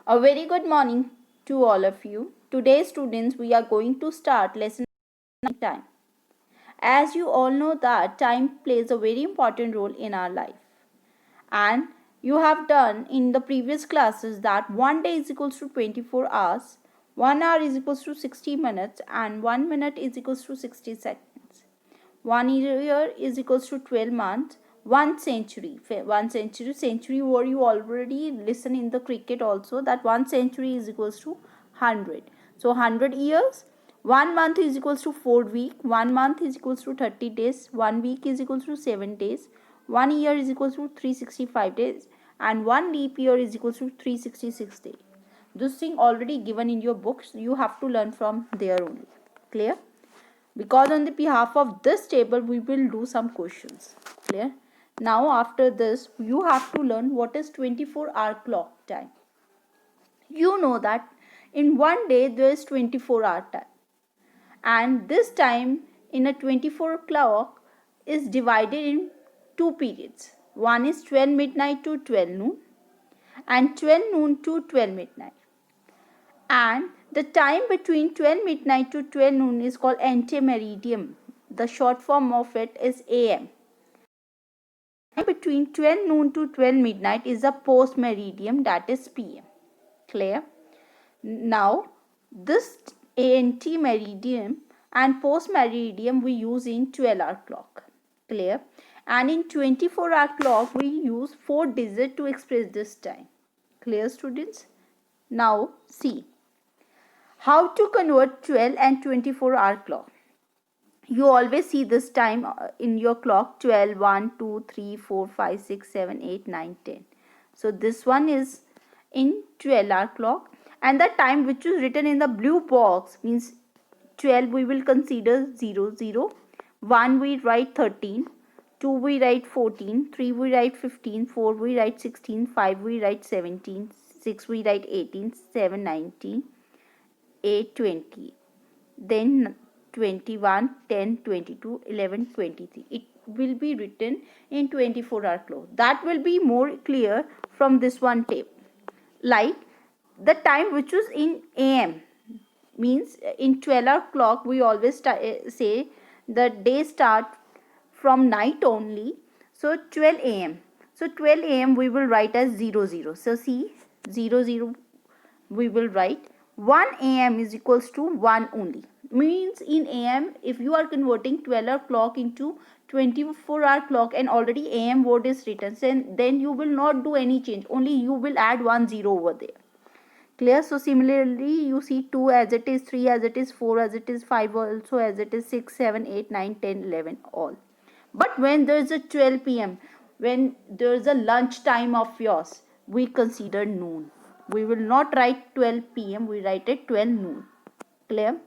A very good morning to all of you. Today, students, we are going to start lesson time. As you all know that time plays a very important role in our life. And you have done in the previous classes that 1 day is equals to 24 hours, 1 hour is equals to 60 minutes and 1 minute is equals to 60 seconds. 1 year is equals to 12 months. 1 century. 1 century word you already listen in the cricket also, that 1 century is equals to 100. So 100 years. 1 month is equals to 4 week. 1 month is equals to 30 days. 1 week is equals to 7 days. 1 year is equals to 365 days. And 1 leap year is equals to 366 days. This thing already given in your books. You have to learn from there only. Clear? Because on the behalf of this table we will do some questions. Clear? Now after this you have to learn what is 24-hour clock time. You know that in 1 day there is 24-hour time, and this time in a 24 clock is divided in two periods. One is 12 midnight to 12 noon and 12 noon to 12 midnight. And the time between 12 midnight to 12 noon is called antemeridium. The short form of it is AM. Between 12 noon to 12 midnight is a post meridium, that is PM. Clear? Now this antemeridium and post meridium we use in 12-hour clock. Clear? And in 24-hour clock we use 4 digits to express this time. Clear, students? Now see how to convert 12 and 24-hour clock. You always see this time in your clock: 12, 1, 2, 3, 4, 5, 6, 7, 8, 9, 10. So this one is in 12-hour clock, and the time which is written in the blue box means 12 we will consider 0, 0. 1 we write 13, 2 we write 14, 3 we write 15, 4 we write 16, 5 we write 17, 6 we write 18, 7 19, 8 20, then 21, 10, 22, 11, 23. It will be written in 24-hour clock. That will be more clear from this one tape. Like the time which was in AM means in 12-hour clock we always say the day start from night only. So 12 AM. So 12 AM we will write as 00. So see 00 we will write. 1 AM is equals to 1 only. Means in AM, if you are converting 12-hour clock into 24-hour clock and already AM word is written, then you will not do any change. Only you will add 1 0 over there. Clear? So similarly you see 2 as it is, 3 as it is, 4 as it is, 5 also as it is, 6, 7, 8, 9, 10, 11 all. But when there is a 12 PM, when there is a lunch time of yours, we consider noon. We will not write 12 PM, we write it 12 noon. Clear?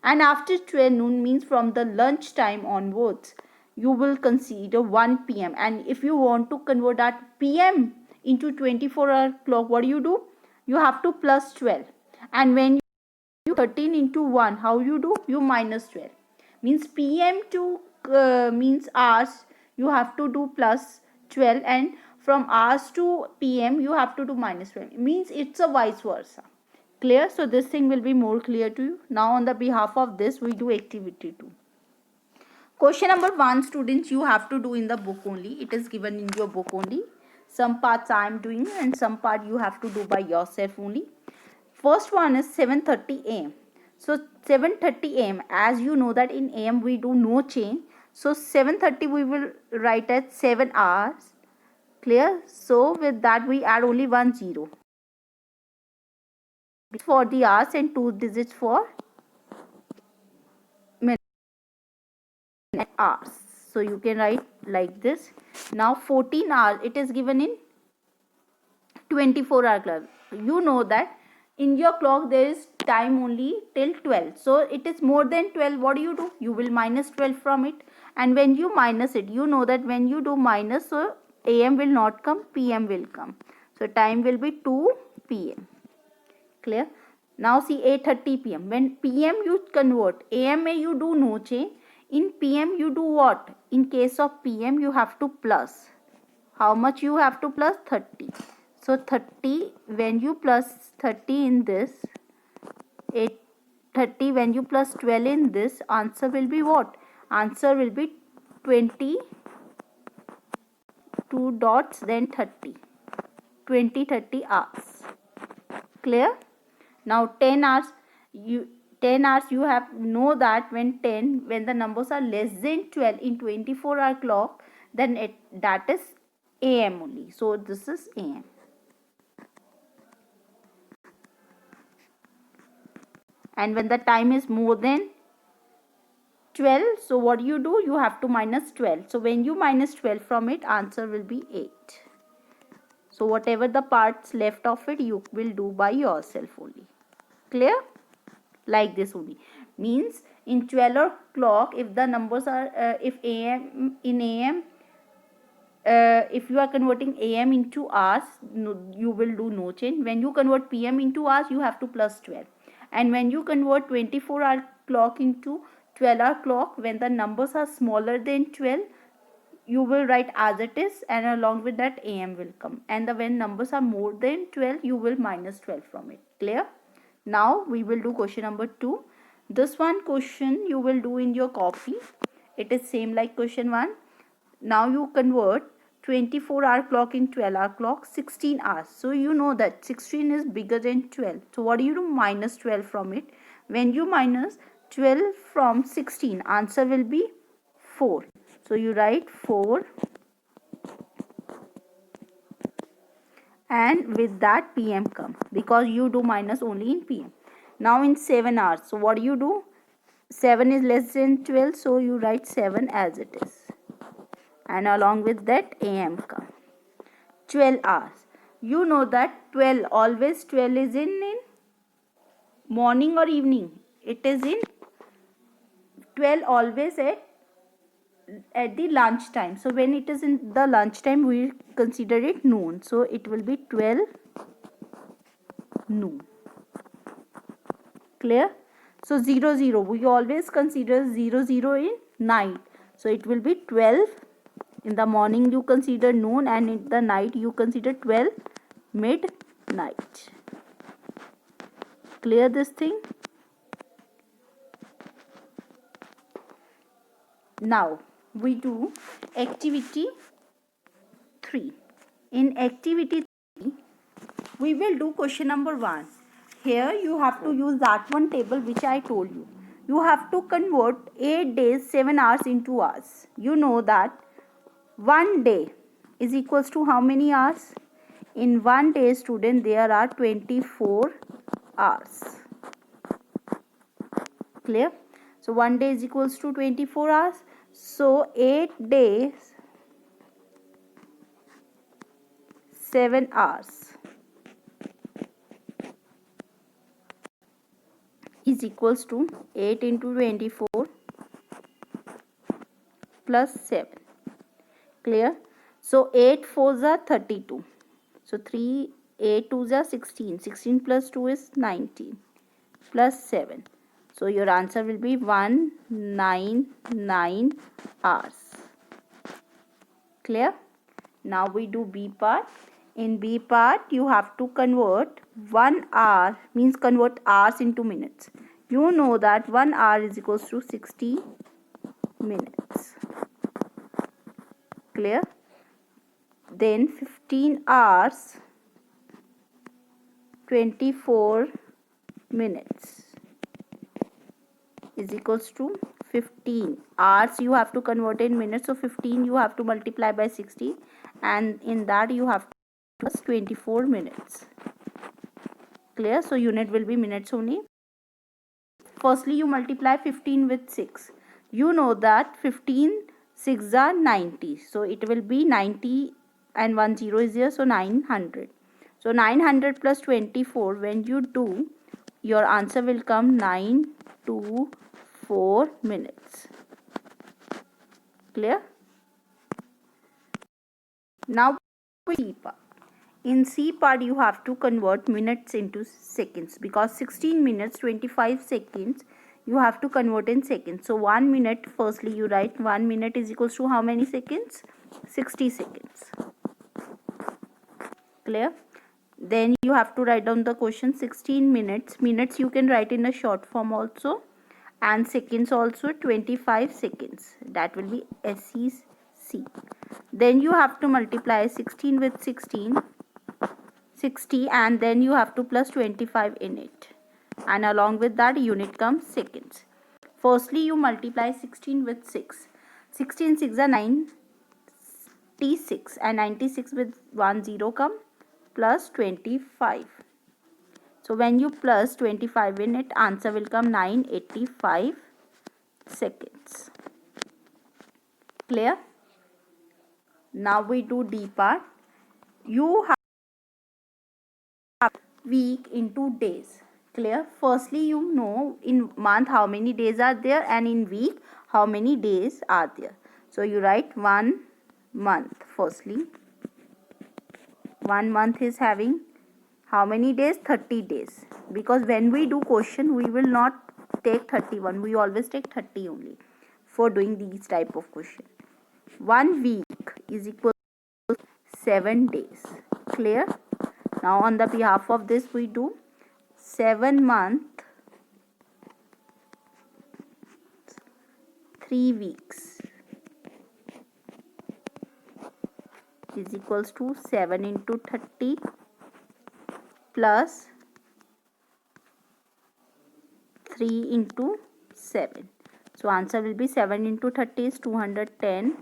And after 12 noon means from the lunch time onwards, you will consider 1 PM. And if you want to convert that PM into 24-hour clock, what do? You have to plus 12. And when you 13 into 1, how you do? You minus 12. Means PM to means hours, you have to do plus 12, and from hours to PM you have to do minus 12. It means it's a vice versa. Clear? So this thing will be more clear to you. Now on the behalf of this we do activity 2. Question number 1, students, you have to do in the book only. It is given in your book only. Some parts I am doing and some part you have to do by yourself only. First one is 7:30 AM. So 7:30 AM, as you know that in AM we do no change. So 7:30 we will write as 7 hours. Clear? So with that we add only 1 0 for the hours and 2 digits for minutes and hours. So you can write like this. Now 14 hours, it is given in 24-hour clock. You know that in your clock there is time only till 12. So it is more than 12. What do? You will minus 12 from it. And when you minus it, you know that when you do minus, so AM will not come, PM will come. So time will be 2 PM. Clear? Now see 8:30 PM. When PM you convert, AM you do no change. In PM you do what? In case of PM you have to plus. How much you have to plus? 30. So 30, when you plus 30 in this, 30 when you plus 12 in this, answer will be what? Answer will be 22 dots, then 30. 30 hours. Clear? Now 10 hours, you have know that when the numbers are less than 12 in 24-hour clock, then that is AM only. So this is AM. And when the time is more than 12, so what do? You have to minus 12. So when you minus 12 from it, answer will be 8. So whatever the parts left of it, you will do by yourself only. Clear? Like this only. Means in 12 o'clock, if the numbers are if AM in AM, if you are converting AM into hours, no, you will do no change. When you convert PM into hours, you have to plus 12. And when you convert 24-hour clock into 12-hour clock, when the numbers are smaller than 12, you will write as it is, and along with that AM will come. And when numbers are more than 12, you will minus 12 from it. Clear? Now we will do question number 2. This one question you will do in your copy. It is same like question 1. Now you convert 24-hour clock in 12-hour clock, 16 hours. So you know that 16 is bigger than 12. So what do? Minus 12 from it. When you minus 12 from 16, answer will be 4. So you write 4, and with that PM come, because you do minus only in PM. Now in 7 hours, so what do? 7 is less than 12, so you write 7 as it is, and along with that AM come. 12 hours, you know that 12 always 12 is in morning or evening. It is in 12 always at the lunch time. So when it is in the lunch time, we consider it noon. So it will be 12 noon. Clear? So 0 0, we always consider 0 0 in night. So it will be 12 in the morning, you consider noon, and in the night you consider 12 midnight. Clear this thing? Now we do activity 3. In activity 3, we will do question number 1. Here you have to use that one table which I told you. You have to convert 8 days 7 hours into hours. You know that 1 day is equals to how many hours? In 1 day, student, there are 24 hours. Clear? So 1 day is equals to 24 hours. So 8 days 7 hours is equals to 8 into 24 plus 7. Clear? So 8 4s are 32. So 3 8 2s are 16. 16 plus 2 is 19 plus 7. So your answer will be 199 hours. Clear? Now we do B part. In B part, you have to convert 1 hour, means convert hours into minutes. You know that 1 hour is equals to 60 minutes. Clear? Then 15 hours 24 minutes is equals to 15 hours. You have to convert in minutes, so 15 you have to multiply by 60, and in that you have to plus 24 minutes. Clear? So unit will be minutes only. Firstly, you multiply 15 with 6. You know that 15 6 are 90. So it will be 90 and 1 0 is here. So 900. So 900 plus 24, when you do, your answer will come 924 minutes. Clear? Now C part. In C part, you have to convert minutes into seconds, because 16 minutes 25 seconds you have to convert in seconds. So 1 minute, firstly you write 1 minute is equals to how many seconds? 60 seconds. Clear? Then you have to write down the question. 16 minutes you can write in a short form also, and seconds also 25 seconds, that will be SEC. Then you have to multiply 16 with 16, 60, and then you have to plus 25 in it, and along with that unit comes seconds. Firstly you multiply 16 with 6. 16 6 are 96, and 96 with 1 0 come plus 25. So when you plus 25 in it, answer will come 985 seconds. Clear? Now we do D part. You have week into days. Clear? Firstly, you know in month how many days are there, and in week how many days are there. So you write 1 month. Firstly, 1 month is having how many days? 30 days. Because when we do question, we will not take 31. We always take 30 only for doing these type of question. 1 week is equal to 7 days. Clear? Now on the behalf of this we do 7 month 3 weeks is equals to 7 into 30 plus 3 into 7. So answer will be 7 into 30 is 210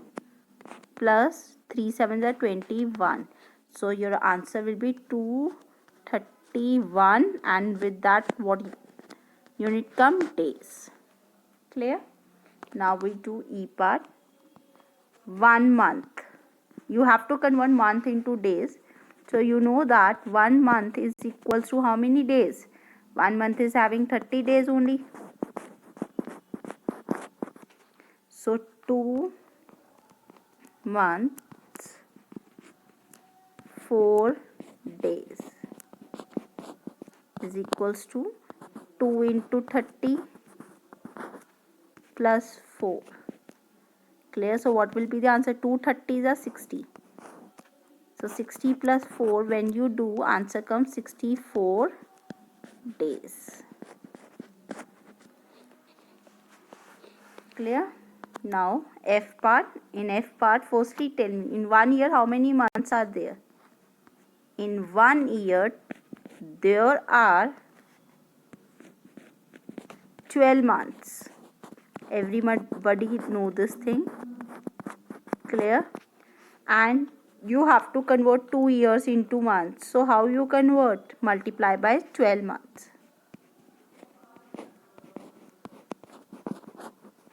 plus 3 7s are 21. So your answer will be 231, and with that what unit come? Days. Clear? Now we do E part. 1 month. You have to convert month into days. So you know that 1 month is equals to how many days? 1 month is having 30 days only. So 2 months 4 days is equals to 2 into 30 plus 4. Clear? So what will be the answer? 230s are 60. So 60 plus 4, when you do, answer comes 64 days. Clear? Now F part. In F part, firstly tell me, in 1 year how many months are there? In 1 year there are 12 months. Everybody know this thing. Clear? And you have to convert 2 years into months. So how you convert? Multiply by 12 months.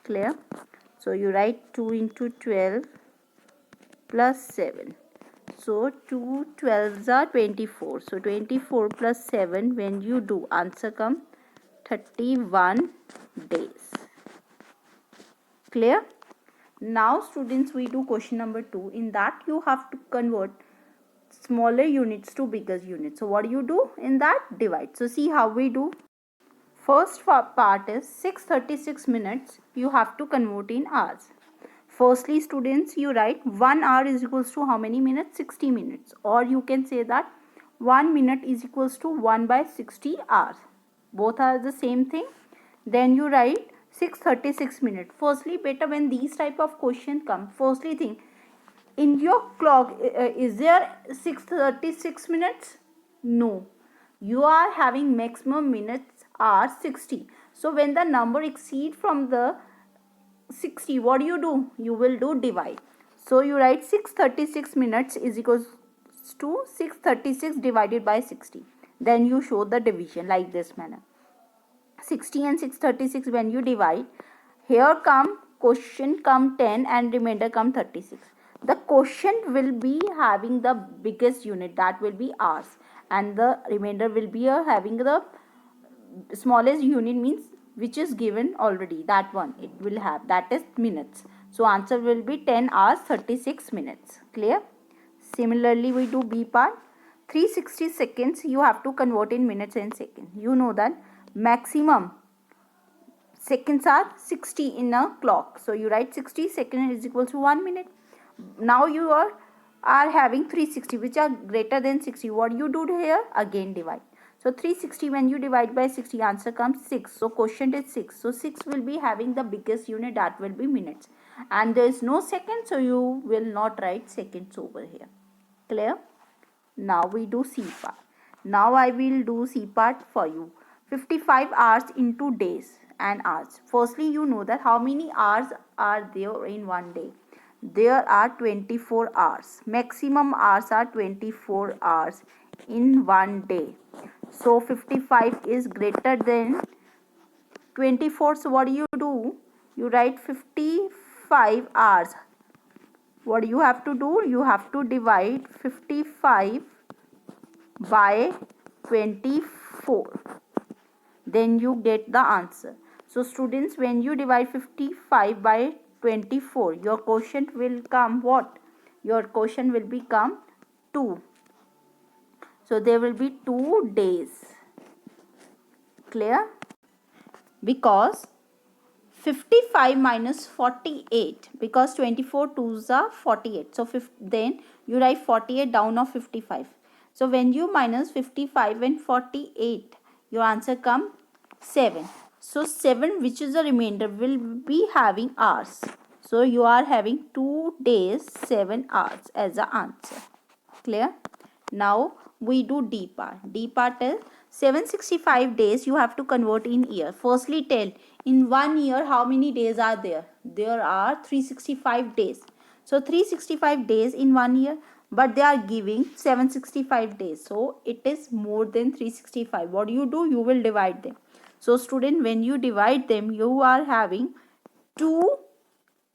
Clear? So you write 2 into 12 plus 7. So 2 12s are 24. So 24 plus 7, when you do, answer come 31 days. Clear? Now students, we do question number 2. In that you have to convert smaller units to bigger units. So what do you do in that? Divide. So see how we do. First part is 6:36 minutes. You have to convert in hours. Firstly students, you write 1 hour is equals to how many minutes? 60 minutes. Or you can say that 1 minute is equals to 1 by 60 hours. Both are the same thing. Then you write 6:36 minutes. Firstly, better when these type of question come, firstly think, in your clock is there 6:36 minutes? No. You are having maximum minutes are 60. So when the number exceed from the 60, what do? You will do divide. So you write 6:36 minutes is equals to 6:36 divided by 60. Then you show the division like this manner. 60 and 6:36 when you divide, here come quotient come 10 and remainder come 36. The quotient will be having the biggest unit, that will be hours, and the remainder will be having the smallest unit, means which is given already, that one it will have, that is minutes. So answer will be 10 hours 36 minutes. Clear? Similarly we do B part. 360 seconds you have to convert in minutes and seconds. You know that maximum seconds are 60 in a clock. So you write 60 seconds is equal to 1 minute. Now you are are having 360 which are greater than 60. What you do here? Again divide. So 360 when you divide by 60, answer comes 6. So quotient is 6. So 6 will be having the biggest unit, that will be minutes. And there is no second, so you will not write seconds over here. Clear? Now we do C part. Now I will do C part for you. 55 hours into days and hours. Firstly, you know that how many hours are there in one day. There are 24 hours. Maximum hours are 24 hours in one day. So 55 is greater than 24. So what do? You write 55 hours. What you have to do? You have to divide 55 by 24. Then you get the answer. So students, when you divide 55 by 24, your quotient will come what? Your quotient will become 2. So there will be 2 days. Clear? Because 55 minus 48, because 24 twos are 48. So then you write 48 down of 55. So when you minus 55 and 48, your answer come 7. So 7, which is the remainder, will be having hours. So you are having 2 days 7 hours as the answer. Clear? Now we do D part. D part is 765 days you have to convert in year. Firstly tell, in 1 year how many days are there? There are 365 days. So 365 days in 1 year, but they are giving 765 days. So it is more than 365. What do? You will divide them. So student, when you divide them, you are having 2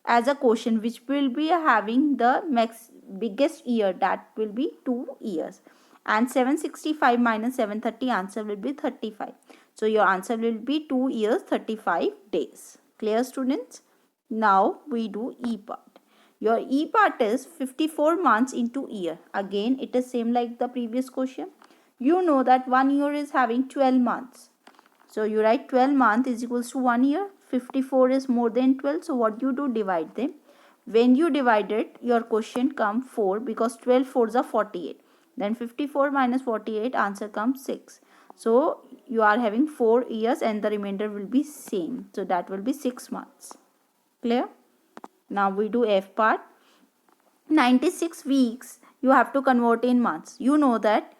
as a quotient, which will be having the biggest year, that will be 2 years. And 765 minus 730, answer will be 35. So your answer will be 2 years 35 days. Clear students? Now we do E part. Your E part is 54 months into year. Again it is same like the previous question. You know that 1 year is having 12 months. So you write 12 months is equals to 1 year. 54 is more than 12. So what you do? Divide them. When you divide it, your quotient come 4, because 12 fours are 48. Then 54 minus 48, answer comes 6. So you are having 4 years and the remainder will be same. So that will be 6 months. Clear? Now we do F part. 96 weeks you have to convert in months. You know that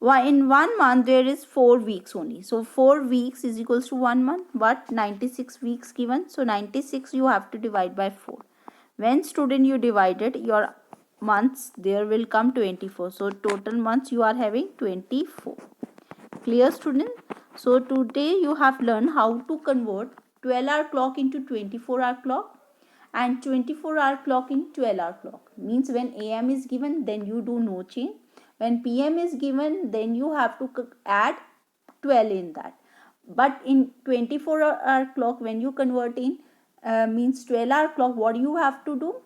in 1 month there is 4 weeks only. So 4 weeks is equals to 1 month, but 96 weeks given. So 96 you have to divide by 4. When student you divided, your months there will come 24. So total months you are having 24. Clear student? So today you have learned how to convert 12-hour clock into 24-hour clock and 24-hour clock in 12-hour clock. Means when AM is given, then you do no change. When PM is given, then you have to add 12 in that. But in 24-hour clock, when you convert in means 12-hour clock, what you have to do?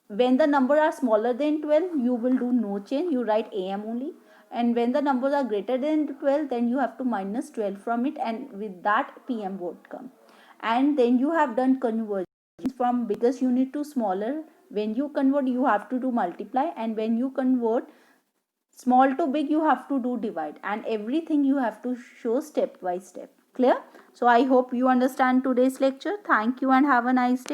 When the number are smaller than 12, you will do no change. You write AM only. And when the numbers are greater than 12, then you have to minus 12 from it, and with that PM would come. And then you have done conversion from biggest unit to smaller. When you convert, you have to do multiply, and when you convert small to big, you have to do divide, and everything you have to show step by step. Clear? So I hope you understand today's lecture. Thank you and have a nice day.